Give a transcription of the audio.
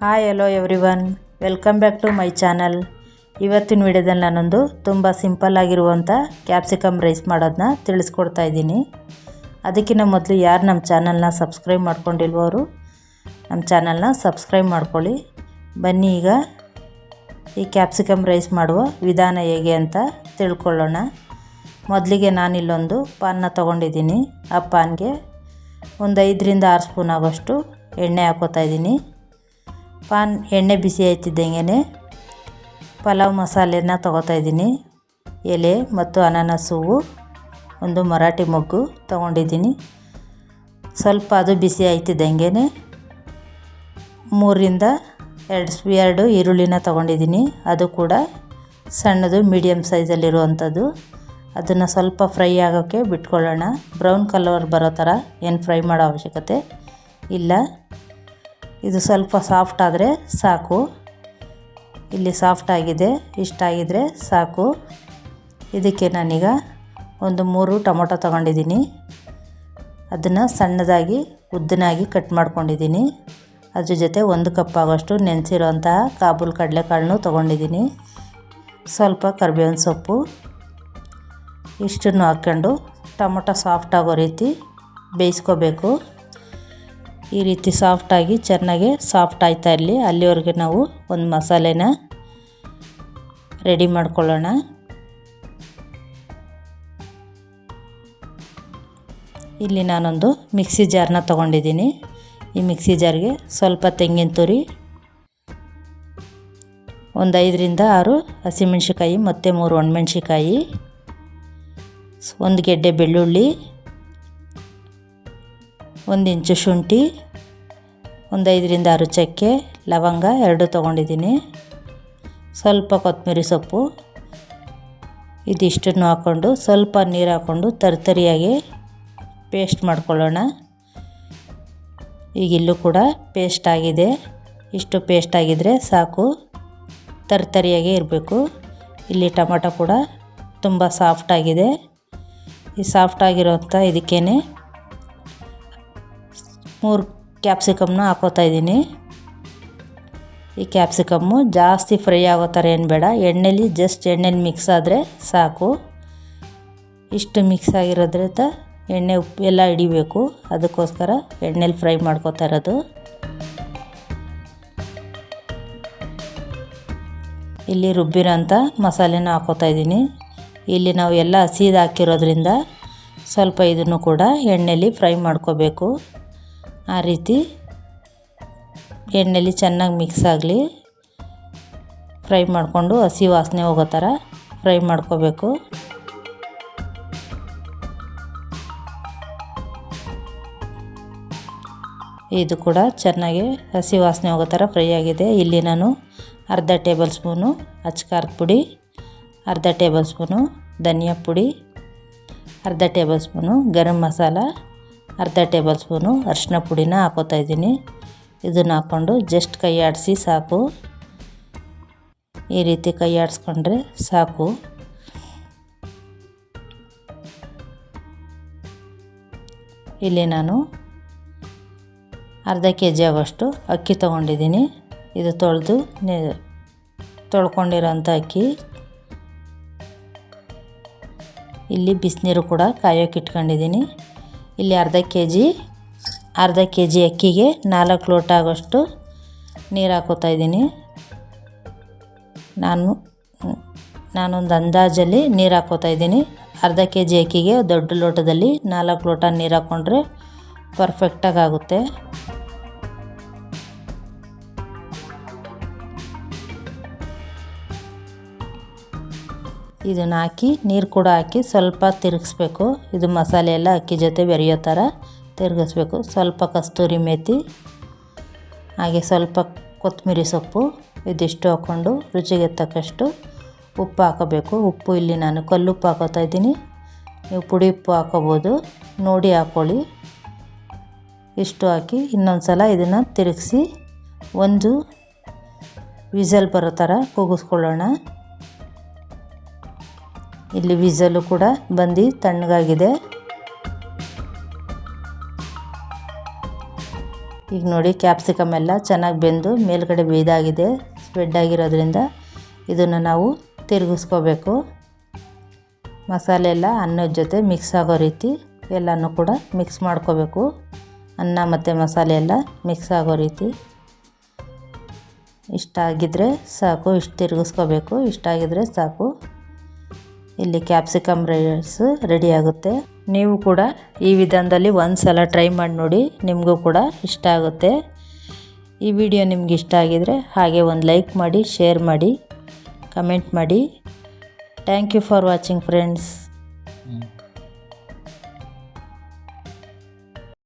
Hi hello everyone, welcome back to my channel. ಇವತ್ತಿನ ವಿಡಿಯೋದಲ್ಲಿ ನಾನೊಂದು ತುಂಬ ಸಿಂಪಲ್ ಆಗಿರುವಂಥ ಕ್ಯಾಪ್ಸಿಕಮ್ ರೈಸ್ ಮಾಡೋದನ್ನ ತಿಳಿಸ್ಕೊಡ್ತಾ ಇದ್ದೀನಿ. ಅದಕ್ಕಿಂತ ಮೊದಲು ಯಾರು ನಮ್ಮ ಚಾನಲ್ನ ಸಬ್ಸ್ಕ್ರೈಬ್ ಮಾಡ್ಕೊಂಡಿಲ್ವೋ ಅವರು ನಮ್ಮ ಚಾನಲ್ನ ಸಬ್ಸ್ಕ್ರೈಬ್ ಮಾಡ್ಕೊಳ್ಳಿ. ಬನ್ನಿ ಈಗ ಈ ಕ್ಯಾಪ್ಸಿಕಮ್ ರೈಸ್ ಮಾಡುವ ವಿಧಾನ ಹೇಗೆ ಅಂತ ತಿಳ್ಕೊಳ್ಳೋಣ. ಮೊದಲಿಗೆ ನಾನಿಲ್ಲೊಂದು ಪಾನ್ನ ತೊಗೊಂಡಿದ್ದೀನಿ. ಆ ಪಾನ್ಗೆ ಒಂದು 5ರಿಂದ 6 ಸ್ಪೂನ್ ಆಗೋಷ್ಟು ಎಣ್ಣೆ ಹಾಕೋತಾ ಇದ್ದೀನಿ. ಎಣ್ಣೆ ಬಿಸಿ ಆಯ್ತಿದ್ದಂಗೆ ಪಲಾವ್ ಮಸಾಲೆನ ತೊಗೋತಾ ಇದ್ದೀನಿ. ಎಲೆ ಮತ್ತು ಅನಾನಸ್ ಹೂವು, ಒಂದು ಮರಾಠಿ ಮೊಗ್ಗು ತೊಗೊಂಡಿದ್ದೀನಿ. ಸ್ವಲ್ಪ ಅದು ಬಿಸಿ ಆಯ್ತಿದ್ದಂಗೆ 3ರಿಂದ 2 ಈರುಳ್ಳಿನ ತೊಗೊಂಡಿದ್ದೀನಿ. ಅದು ಕೂಡ ಸಣ್ಣದು ಮೀಡಿಯಮ್ ಸೈಜಲ್ಲಿರುವಂಥದ್ದು. ಅದನ್ನು ಸ್ವಲ್ಪ ಫ್ರೈ ಆಗೋಕ್ಕೆ ಬಿಟ್ಕೊಳ್ಳೋಣ. ಬ್ರೌನ್ ಕಲರ್ ಬರೋ ಥರ ಏನು ಫ್ರೈ ಮಾಡೋ ಅವಶ್ಯಕತೆ ಇಲ್ಲ. ಇದು ಸ್ವಲ್ಪ ಸಾಫ್ಟ್ ಆದರೆ ಸಾಕು. ಇಲ್ಲಿ ಸಾಫ್ಟ್ ಆಗಿದೆ, ಇಷ್ಟಾಗಿದ್ದರೆ ಸಾಕು. ಇದಕ್ಕೆ ನಾನೀಗ ಒಂದು 3 ಟೊಮೊಟೊ ತೊಗೊಂಡಿದ್ದೀನಿ. ಅದನ್ನು ಸಣ್ಣದಾಗಿ ಉದ್ದನಾಗಿ ಕಟ್ ಮಾಡ್ಕೊಂಡಿದ್ದೀನಿ. ಅದ್ರ ಜೊತೆ 1 ಕಪ್ ಆಗೋಷ್ಟು ನೆನೆಸಿರೋಂತಹ ಕಾಬೂಲ್ ಕಡಲೆಕಾಳನ್ನು ತೊಗೊಂಡಿದ್ದೀನಿ. ಸ್ವಲ್ಪ ಕರಿಬೇವಿನ ಸೊಪ್ಪು, ಇಷ್ಟನ್ನು ಹಾಕ್ಕೊಂಡು ಟೊಮೊಟೊ ಸಾಫ್ಟ್ ಆಗೋ ರೀತಿ ಬೇಯಿಸ್ಕೋಬೇಕು. ಈ ರೀತಿ ಸಾಫ್ಟಾಗಿ ಚೆನ್ನಾಗಿ ಸಾಫ್ಟ್ ಆಯ್ತಾ ಇರಲಿ, ಅಲ್ಲಿವರೆಗೆ ನಾವು ಒಂದು ಮಸಾಲೆನ ರೆಡಿ ಮಾಡ್ಕೊಳ್ಳೋಣ. ಇಲ್ಲಿ ನಾನೊಂದು ಮಿಕ್ಸಿ ಜಾರ್ನ ತೊಗೊಂಡಿದ್ದೀನಿ. ಈ ಮಿಕ್ಸಿ ಜಾರ್ಗೆ ಸ್ವಲ್ಪ ತೆಂಗಿನ ತುರಿ, ಒಂದು 5ರಿಂದ 6 ಹಸಿಮೆಣ್ಸಿಕಾಯಿ ಮತ್ತು 3 ಒಣಮೆಣ್ಸಿಕಾಯಿ, 1 ಗೆಡ್ಡೆ ಬೆಳ್ಳುಳ್ಳಿ, 1 ಇಂಚು ಶುಂಠಿ, ಒಂದು 5ರಿಂದ 6 ಚಕ್ಕೆ, ಲವಂಗ 2 ತೊಗೊಂಡಿದ್ದೀನಿ. ಸ್ವಲ್ಪ ಕೊತ್ತಂಬರಿ ಸೊಪ್ಪು, ಇದಿಷ್ಟನ್ನು ಹಾಕ್ಕೊಂಡು ಸ್ವಲ್ಪ ನೀರು ಹಾಕ್ಕೊಂಡು ತರಿಯಾಗಿ ಪೇಸ್ಟ್ ಮಾಡ್ಕೊಳ್ಳೋಣ. ಈಗ ಇಲ್ಲೂ ಕೂಡ ಪೇಸ್ಟ್ ಆಗಿದೆ. ಇಷ್ಟು ಪೇಸ್ಟ್ ಆಗಿದ್ದರೆ ಸಾಕು, ತರಿಯಾಗೇ ಇರಬೇಕು. ಇಲ್ಲಿ ಟೊಮೊಟೊ ಕೂಡ ತುಂಬ ಸಾಫ್ಟ್ ಆಗಿದೆ. ಈ ಸಾಫ್ಟ್ ಆಗಿರೋಂಥ ಇದಕ್ಕೇನೆ 3 ಕ್ಯಾಪ್ಸಿಕಮ್ನ ಹಾಕೋತಾ ಇದ್ದೀನಿ. ಈ ಕ್ಯಾಪ್ಸಿಕಮ್ಮು ಜಾಸ್ತಿ ಫ್ರೈ ಆಗೋ ಥರ ಏನು ಬೇಡ, ಎಣ್ಣೆಲಿ ಮಿಕ್ಸ್ ಆದರೆ ಸಾಕು. ಇಷ್ಟು ಮಿಕ್ಸ್ ಆಗಿರೋದ್ರಿಂದ ಎಣ್ಣೆ ಉಪ್ಪು ಎಲ್ಲ ಹಿಡಿಬೇಕು, ಅದಕ್ಕೋಸ್ಕರ ಎಣ್ಣೆಲಿ ಫ್ರೈ ಮಾಡ್ಕೋತಾ ಇರೋದು. ಇಲ್ಲಿ ರುಬ್ಬಿರೋಂಥ ಮಸಾಲೆನ ಹಾಕೋತಾ ಇದ್ದೀನಿ. ಇಲ್ಲಿ ನಾವು ಎಲ್ಲ ಹಸಿದು ಹಾಕಿರೋದ್ರಿಂದ ಸ್ವಲ್ಪ ಇದನ್ನು ಕೂಡ ಎಣ್ಣೆಲಿ ಫ್ರೈ ಮಾಡ್ಕೋಬೇಕು. ಆ ರೀತಿ ಎಣ್ಣೆಲಿ ಚೆನ್ನಾಗಿ ಮಿಕ್ಸ್ ಆಗಲಿ, ಫ್ರೈ ಮಾಡಿಕೊಂಡು ಹಸಿ ವಾಸನೆ ಹೋಗೋ ಥರ ಫ್ರೈ ಮಾಡ್ಕೋಬೇಕು. ಇದು ಕೂಡ ಚೆನ್ನಾಗಿ ಹಸಿ ವಾಸನೆ ಹೋಗೋ ಥರ ಫ್ರೈ ಆಗಿದೆ. ಇಲ್ಲಿ ನಾನು ಅರ್ಧ ಟೇಬಲ್ ಸ್ಪೂನು ಅಚ್ಕಾರದ ಪುಡಿ, ಅರ್ಧ ಟೇಬಲ್ ಸ್ಪೂನು ಧನಿಯಾ ಪುಡಿ, ಅರ್ಧ ಟೇಬಲ್ ಸ್ಪೂನು ಗರಂ ಮಸಾಲ, ಅರ್ಧ ಟೇಬಲ್ ಸ್ಪೂನು ಅರಿಶಿನ ಪುಡಿನ ಹಾಕೋತಾ ಇದ್ದೀನಿ. ಇದನ್ನು ಹಾಕ್ಕೊಂಡು ಜಸ್ಟ್ ಕೈ ಆಡಿಸಿ ಸಾಕು. ಈ ರೀತಿ ಕೈ ಆಡಿಸ್ಕೊಂಡ್ರೆ ಸಾಕು. ಇಲ್ಲಿ ನಾನು ಅರ್ಧ kg ಆಗೋಷ್ಟು ಅಕ್ಕಿ ತೊಗೊಂಡಿದ್ದೀನಿ. ಇದು ತೊಳ್ಕೊಂಡಿರೋಂಥ ಅಕ್ಕಿ. ಇಲ್ಲಿ ಬಿಸಿನೀರು ಕೂಡ ಕಾಯೋಕೆ ಇಟ್ಕೊಂಡಿದ್ದೀನಿ. ಇಲ್ಲಿ ಅರ್ಧ kg ಅಕ್ಕಿಗೆ 4 ಲೋಟ ಆಗೋಷ್ಟು ನೀರು ಹಾಕೋತಾ ಇದ್ದೀನಿ. ನಾನೊಂದು ಅಂದಾಜಲ್ಲಿ ನೀರು ಹಾಕೋತಾ ಇದ್ದೀನಿ. ಅರ್ಧ kg ಅಕ್ಕಿಗೆ ದೊಡ್ಡ ಲೋಟದಲ್ಲಿ 4 ಲೋಟ ನೀರು ಹಾಕ್ಕೊಂಡ್ರೆ ಪರ್ಫೆಕ್ಟಾಗಿ ಆಗುತ್ತೆ. ಇದನ್ನು ಹಾಕಿ ನೀರು ಕೂಡ ಹಾಕಿ ಸ್ವಲ್ಪ ತಿರುಗಿಸ್ಬೇಕು. ಇದು ಮಸಾಲೆ ಎಲ್ಲ ಅಕ್ಕಿ ಜೊತೆ ಬೆರೆಯೋ ಥರ ತಿರುಗಿಸ್ಬೇಕು. ಸ್ವಲ್ಪ ಕಸ್ತೂರಿ ಮೇಥಿ, ಹಾಗೆ ಸ್ವಲ್ಪ ಕೊತ್ತಂಬರಿ ಸೊಪ್ಪು, ಇದಿಷ್ಟು ಹಾಕ್ಕೊಂಡು ರುಚಿಗೆ ತಕ್ಕಷ್ಟು ಉಪ್ಪು ಹಾಕೋಬೇಕು. ಉಪ್ಪು ಇಲ್ಲಿ ನಾನು ಕಲ್ಲುಪ್ಪು ಹಾಕೋತಾ ಇದ್ದೀನಿ. ನೀವು ಪುಡಿ ಉಪ್ಪು ಹಾಕೋಬೋದು, ನೋಡಿ ಹಾಕ್ಕೊಳ್ಳಿ. ಇಷ್ಟು ಹಾಕಿ ಇನ್ನೊಂದು ಸಲ ಇದನ್ನು ತಿರುಗಿಸಿ ಒಂದು ವಿಸಲ್ ಬರೋ ಥರ ಕೂಗಿಸ್ಕೊಳ್ಳೋಣ. ಇಲ್ಲಿ ವಿಸಲು ಕೂಡ ಬಂದು ತಣ್ಣಗಾಗಿದೆ. ಈಗ ನೋಡಿ ಕ್ಯಾಪ್ಸಿಕಮ್ ಎಲ್ಲ ಚೆನ್ನಾಗಿ ಬೆಂದು ಮೇಲ್ಗಡೆ ಬೇಯ್ದಾಗಿದೆ. ಸ್ಪ್ರೆಡ್ ಆಗಿರೋದ್ರಿಂದ ಇದನ್ನು ನಾವು ತಿರುಗಿಸ್ಕೋಬೇಕು. ಮಸಾಲೆ ಎಲ್ಲ ಅನ್ನದ ಜೊತೆ ಮಿಕ್ಸ್ ಆಗೋ ರೀತಿ ಎಲ್ಲನೂ ಕೂಡ ಮಿಕ್ಸ್ ಮಾಡ್ಕೋಬೇಕು. ಅನ್ನ ಮತ್ತು ಮಸಾಲೆ ಎಲ್ಲ ಮಿಕ್ಸ್ ಆಗೋ ರೀತಿ. ಇಷ್ಟ ಆಗಿದ್ದರೆ ಸಾಕು, ಇಷ್ಟು ತಿರುಗಿಸ್ಕೋಬೇಕು. ಇಷ್ಟ ಆಗಿದ್ದರೆ ಸಾಕು. ಇಲ್ಲಿ ಕ್ಯಾಪ್ಸಿಕಮ್ ರೈಸ್ ರೆಡಿ ಆಗುತ್ತೆ. ನೀವು ಕೂಡ ಈ ವಿಧಾನದಲ್ಲಿ ಒಂದು ಸಲ ಟ್ರೈ ಮಾಡಿ ನೋಡಿ, ನಿಮಗೂ ಕೂಡ ಇಷ್ಟ ಆಗುತ್ತೆ. ಈ ವಿಡಿಯೋ ನಿಮ್ಗೆ ಇಷ್ಟ ಆಗಿದರೆ ಹಾಗೆ ಒಂದು ಲೈಕ್ ಮಾಡಿ, ಶೇರ್ ಮಾಡಿ, ಕಮೆಂಟ್ ಮಾಡಿ. Thank you for watching friends.